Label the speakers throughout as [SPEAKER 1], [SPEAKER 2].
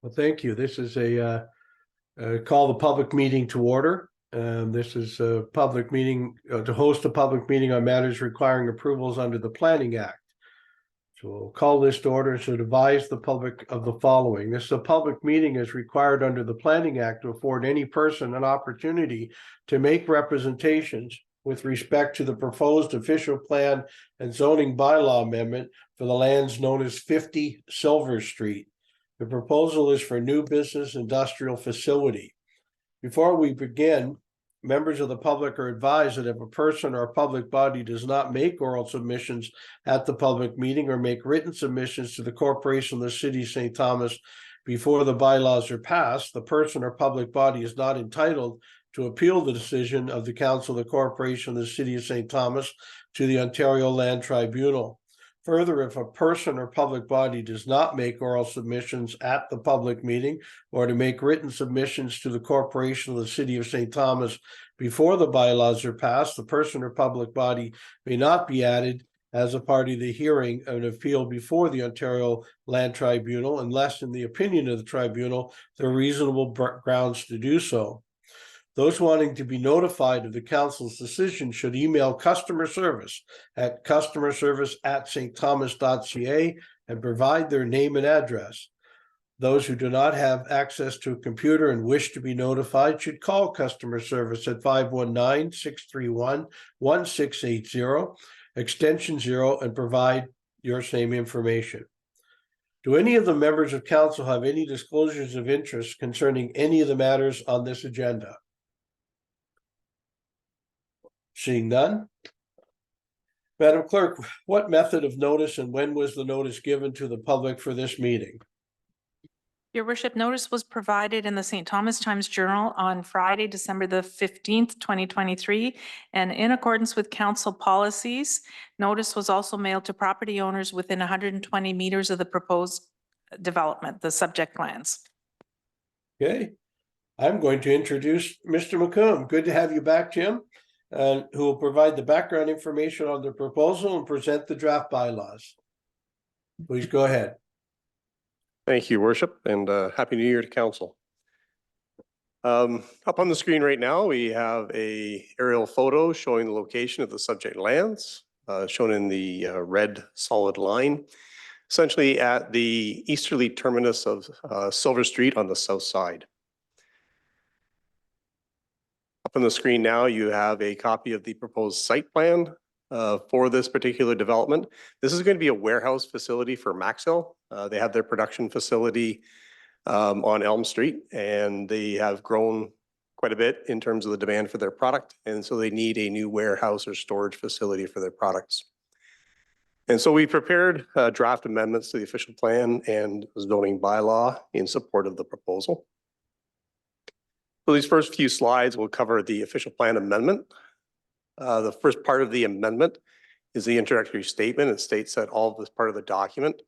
[SPEAKER 1] Well, thank you. This is call the public meeting to order. This is a public meeting to host a public meeting on matters requiring approvals under the Planning Act. So we'll call this to order to advise the public of the following. This is a public meeting is required under the Planning Act to afford any person an opportunity to make representations with respect to the proposed official plan and zoning bylaw amendment for the lands known as 50 Silver Street. The proposal is for a new business industrial facility. Before we begin, members of the public are advised that if a person or a public body does not make oral submissions at the public meeting or make written submissions to the corporation of the city of St. Thomas before the bylaws are passed, the person or public body is not entitled to appeal the decision of the council of the corporation of the city of St. Thomas to the Ontario Land Tribunal. Further, if a person or public body does not make oral submissions at the public meeting or to make written submissions to the corporation of the city of St. Thomas before the bylaws are passed, the person or public body may not be added as a party to the hearing of an appeal before the Ontario Land Tribunal unless, in the opinion of the tribunal, there are reasonable grounds to do so. Those wanting to be notified of the council's decision should email customer service at customerservice@stthomas.ca and provide their name and address. Those who do not have access to a computer and wish to be notified should call customer service at 519-631-1680, extension 0, and provide your same information. Do any of the members of council have any disclosures of interest concerning any of the matters on this agenda? Seeing none. Madam Clerk, what method of notice and when was the notice given to the public for this meeting?
[SPEAKER 2] Your worship, notice was provided in the St. Thomas Times Journal on Friday, December the 15th, 2023. And in accordance with council policies, notice was also mailed to property owners within 120 meters of the proposed development, the subject lands.
[SPEAKER 1] Okay, I'm going to introduce Mr. McComb. Good to have you back, Jim. Who will provide the background information on the proposal and present the draft bylaws. Please go ahead.
[SPEAKER 3] Thank you, Worship, and Happy New Year to Council. Up on the screen right now, we have an aerial photo showing the location of the subject lands, shown in the red solid line, essentially at the easterly terminus of Silver Street on the south side. Up on the screen now, you have a copy of the proposed site plan for this particular development. This is going to be a warehouse facility for Maxell. They have their production facility on Elm Street, and they have grown quite a bit in terms of the demand for their product. And so they need a new warehouse or storage facility for their products. And so we prepared draft amendments to the official plan and zoning bylaw in support of the proposal. So these first few slides will cover the official plan amendment. The first part of the amendment is the introductory statement. It states that all of this part of the document,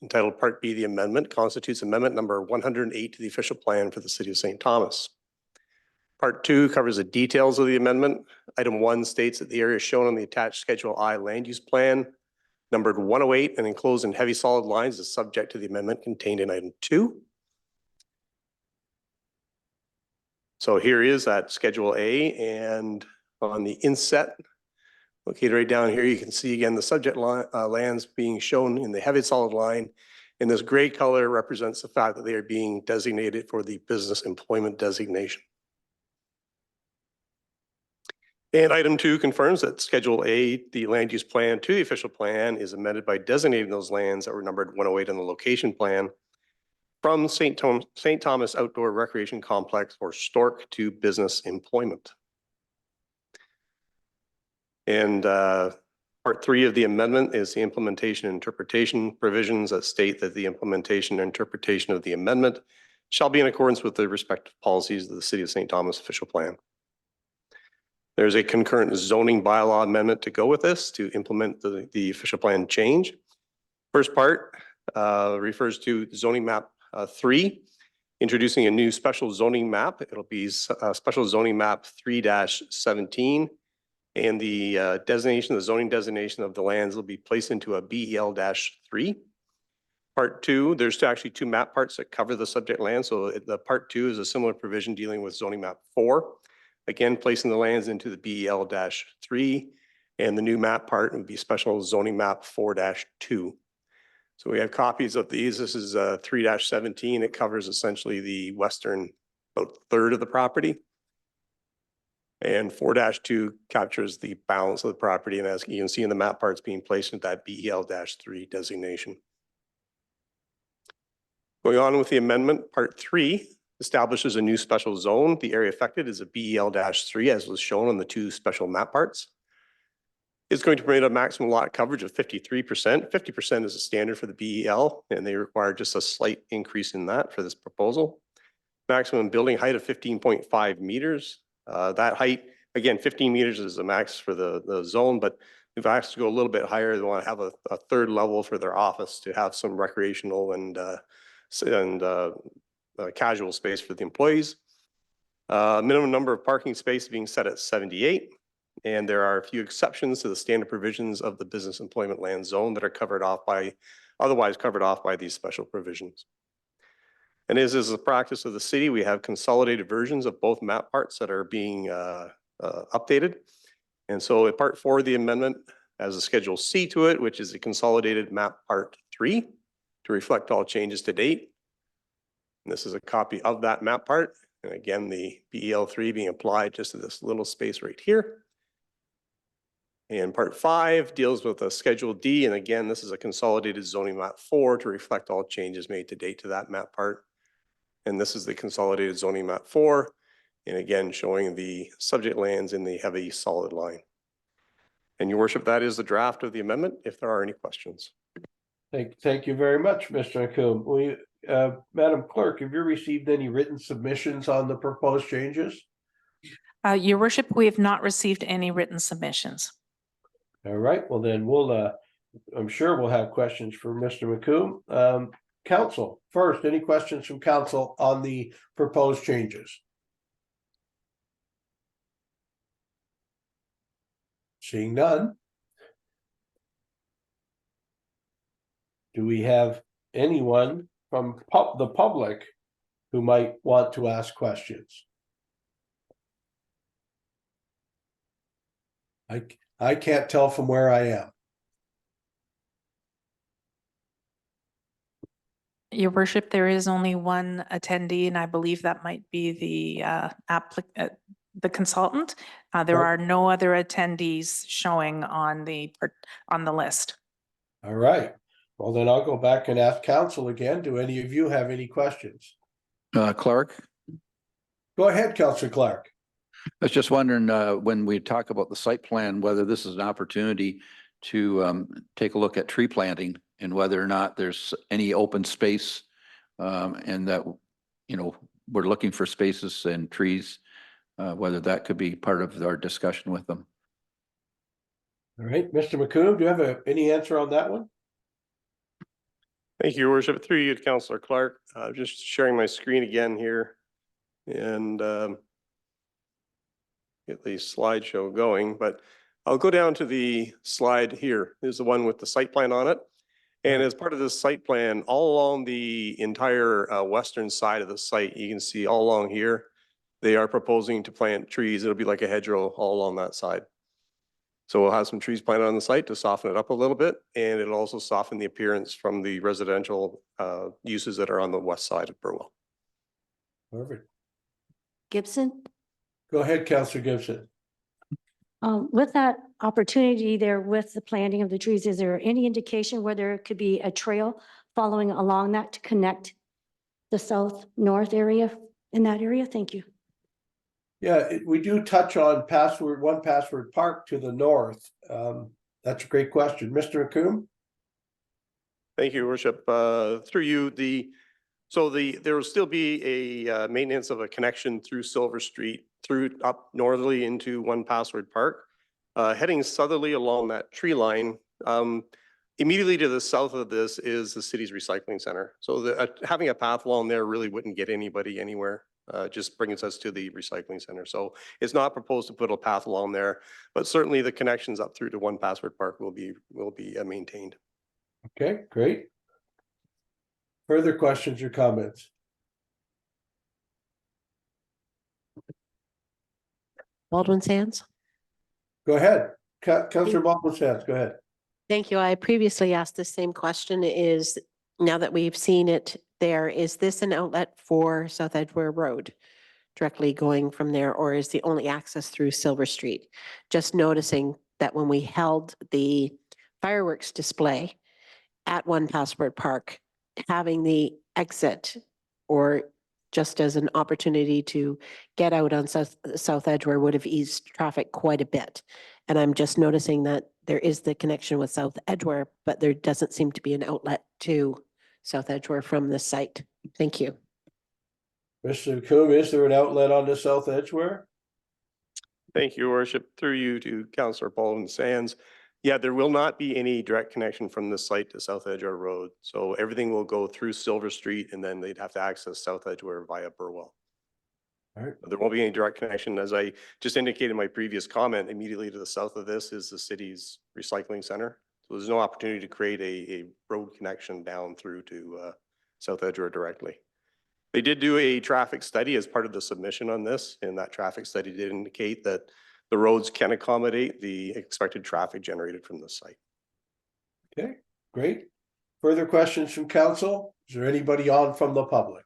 [SPEAKER 3] entitled Part B, the amendment, constitutes amendment number 108 to the official plan for the city of St. Thomas. Part 2 covers the details of the amendment. Item 1 states that the area shown on the attached Schedule I land use plan, numbered 108 and enclosed in heavy solid lines, is subject to the amendment contained in Item 2. So here is that Schedule A, and on the inset, located right down here, you can see again the subject lands being shown in the heavy solid line. And this gray color represents the fact that they are being designated for the business employment designation. And Item 2 confirms that Schedule A, the land use plan to the official plan, is amended by designating those lands that were numbered 108 on the location plan from St. Thomas Outdoor Recreation Complex, or STORC, to business employment. And Part 3 of the amendment is the implementation and interpretation provisions that state that the implementation and interpretation of the amendment shall be in accordance with the respective policies of the City of St. Thomas official plan. There's a concurrent zoning bylaw amendment to go with this to implement the official plan change. First part refers to zoning map 3, introducing a new special zoning map. It'll be special zoning map 3-17, and the designation, the zoning designation of the lands will be placed into a BEL-3. Part two, there's actually two map parts that cover the subject land. So the part two is a similar provision dealing with zoning map 4. Again, placing the lands into the BEL-3, and the new map part would be special zoning map 4-2. So we have copies of these. This is 3-17. It covers essentially the western about third of the property. And 4-2 captures the balance of the property. And as you can see in the map parts being placed into that BEL-3 designation. Going on with the amendment, part 3 establishes a new special zone. The area affected is a BEL-3, as was shown on the two special map parts. It's going to permit a maximum lot coverage of 53%. 50% is a standard for the BEL, and they require just a slight increase in that for this proposal. Maximum building height of 15.5 meters. That height, again, 15 meters is the max for the zone, but if I have to go a little bit higher, they want to have a third level for their office to have some recreational and casual space for the employees. Minimum number of parking spaces being set at 78. And there are a few exceptions to the standard provisions of the business employment land zone that are otherwise covered off by these special provisions. And as is the practice of the city, we have consolidated versions of both map parts that are being updated. And so at part 4 of the amendment has a Schedule C to it, which is a consolidated map part 3 to reflect all changes to date. And this is a copy of that map part. And again, the BEL-3 being applied just to this little space right here. And part 5 deals with a Schedule D. And again, this is a consolidated zoning map 4 to reflect all changes made to date to that map part. And this is the consolidated zoning map 4. And again, showing the subject lands in the heavy solid line. And your worship, that is the draft of the amendment, if there are any questions.
[SPEAKER 1] Thank you very much, Mr. McComb. Madam Clerk, have you received any written submissions on the proposed changes?
[SPEAKER 2] Your worship, we have not received any written submissions.
[SPEAKER 1] All right, well then I'm sure we'll have questions for Mr. McComb. Council, first, any questions from council on the proposed changes? Seeing none. Do we have anyone from the public who might want to ask questions? I can't tell from where I am.
[SPEAKER 2] Your worship, there is only one attendee, and I believe that might be the consultant. There are no other attendees showing on the list.
[SPEAKER 1] All right. Well, then I'll go back and ask council again. Do any of you have any questions?
[SPEAKER 4] Clark,
[SPEAKER 1] Go ahead, Councillor Clark.
[SPEAKER 4] I was just wondering, when we talk about the site plan, whether this is an opportunity to take a look at tree planting and whether or not there's any open space, and that, we're looking for spaces and trees, whether that could be part of our discussion with them.
[SPEAKER 1] All right, Mr. McComb, do you have any answer on that one?
[SPEAKER 3] Thank you, your worship. Through you to Councillor Clark. Just sharing my screen again here and get the slideshow going, but I'll go down to the slide here. There's the one with the site plan on it. And as part of this site plan, all along the entire western side of the site, you can see all along here, they are proposing to plant trees. It'll be like a hedgerow all along that side. So we'll have some trees planted on the site to soften it up a little bit, and it'll also soften the appearance from the residential uses that are on the west side of Burwell.
[SPEAKER 1] Perfect.
[SPEAKER 5] Gibson,
[SPEAKER 1] Go ahead, Councillor Gibson.
[SPEAKER 5] with that opportunity there with the planting of the trees, is there any indication whether it could be a trail following along that to connect the south-north area in that area? Thank you.
[SPEAKER 1] Yeah, we do touch on One Password Park to the north. That's a great question. Mr. McComb?
[SPEAKER 3] Thank you, worship. Through you, there will still be a maintenance of a connection through Silver Street, through up northerly into One Password Park, heading southerly along that tree line. Immediately to the south of this is the city's recycling center. So having a path along there really wouldn't get anybody anywhere. Just brings us to the recycling center. So it's not proposed to put a path along there, but certainly the connections up through to One Password Park will be maintained.
[SPEAKER 1] Okay, great. Further questions or comments?
[SPEAKER 6] Baldwin Sands.
[SPEAKER 1] Go ahead. Councillor Baldwin Sands, go ahead.
[SPEAKER 6] Thank you. I previously asked the same question is, now that we've seen it there, is this an outlet for South Edgware Road? Directly going from there, or is the only access through Silver Street? Just noticing that when we held the fireworks display at One Passport Park, having the exit or just as an opportunity to get out on South Edgware would have eased traffic quite a bit. And I'm just noticing that there is the connection with South Edgware, but there doesn't seem to be an outlet to South Edgware from this site. Thank you.
[SPEAKER 1] Mr. Coombe, is there an outlet on the South Edgeware?
[SPEAKER 3] Thank you, Your Worship. Through you to Councillor Baldwin Sands. Yeah, there will not be any direct connection from this site to South Edgware Road. So everything will go through Silver Street and then they'd have to access South Edgware via Burwell.
[SPEAKER 1] All right.
[SPEAKER 3] There won't be any direct connection. As I just indicated in my previous comment, immediately to the south of this is the city's recycling center. So there's no opportunity to create a road connection down through to South Edgware directly. They did do a traffic study as part of the submission on this, and that traffic study did indicate that the roads can accommodate the expected traffic generated from the site.
[SPEAKER 1] Okay, great. Further questions from council? Is there anybody on from the public?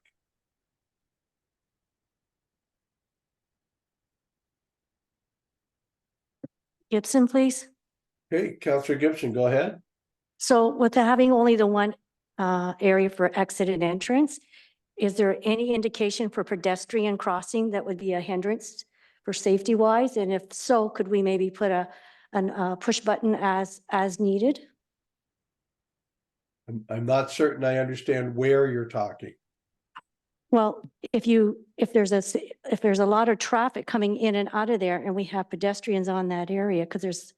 [SPEAKER 5] Gibson, please.
[SPEAKER 1] Okay, Councillor Gibson, go ahead.
[SPEAKER 5] So with having only the one area for exit and entrance, is there any indication for pedestrian crossing that would be a hindrance for safety wise? And if so, could we maybe put a push button as needed?
[SPEAKER 1] I'm not certain I understand where you're talking.
[SPEAKER 5] Well, if there's a lot of traffic coming in and out of there and we have pedestrians on that area, because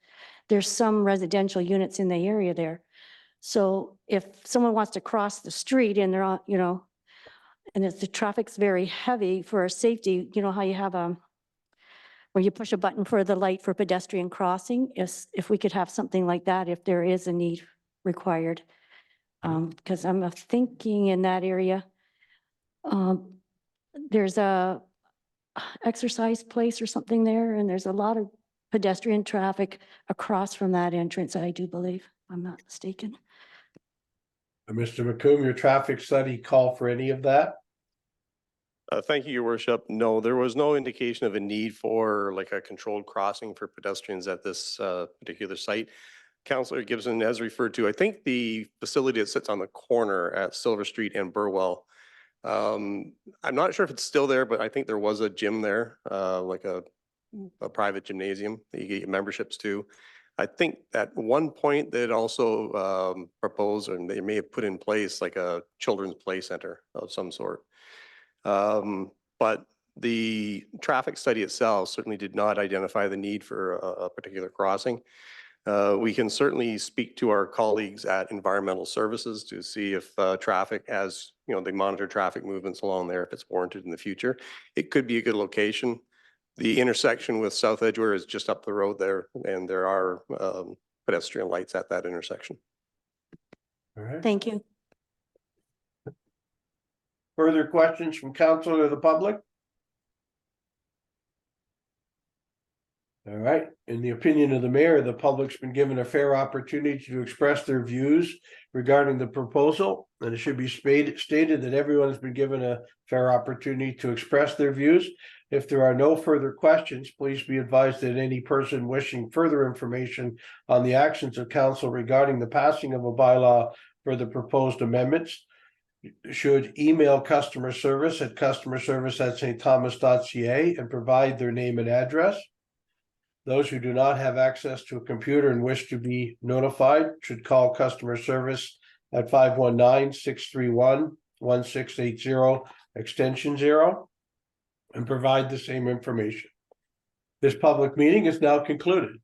[SPEAKER 5] there's some residential units in the area there. So if someone wants to cross the street and they're on, you know, and if the traffic's very heavy for safety, you know how you have where you push a button for the light for pedestrian crossing, if we could have something like that, if there is a need required. Because I'm thinking in that area, there's a exercise place or something there, and there's a lot of pedestrian traffic across from that entrance, I do believe, if I'm not mistaken.
[SPEAKER 1] Mr. McComb, your traffic study call for any of that?
[SPEAKER 3] Thank you, Your Worship. No, there was no indication of a need for like a controlled crossing for pedestrians at this particular site. Councillor Gibson has referred to, I think, the facility that sits on the corner at Silver Street and Burwell. I'm not sure if it's still there, but I think there was a gym there, like a private gymnasium that you get memberships to. I think at one point they'd also proposed, and they may have put in place like a children's play center of some sort. But the traffic study itself certainly did not identify the need for a particular crossing. We can certainly speak to our colleagues at Environmental Services to see if traffic, as you know, they monitor traffic movements along there, if it's warranted in the future. It could be a good location. The intersection with South Edgware is just up the road there, and there are pedestrian lights at that intersection.
[SPEAKER 1] All right.
[SPEAKER 5] Thank you.
[SPEAKER 1] Further questions from council or the public? All right. In the opinion of the mayor, the public's been given a fair opportunity to express their views regarding the proposal, and it should be stated that everyone's been given a fair opportunity to express their views. If there are no further questions, please be advised that any person wishing further information on the actions of council regarding the passing of a bylaw for the proposed amendments should email customer service at customerservice@stthomas.ca and provide their name and address. Those who do not have access to a computer and wish to be notified should call customer service at 519-631-1680 extension 0 and provide the same information. This public meeting is now concluded.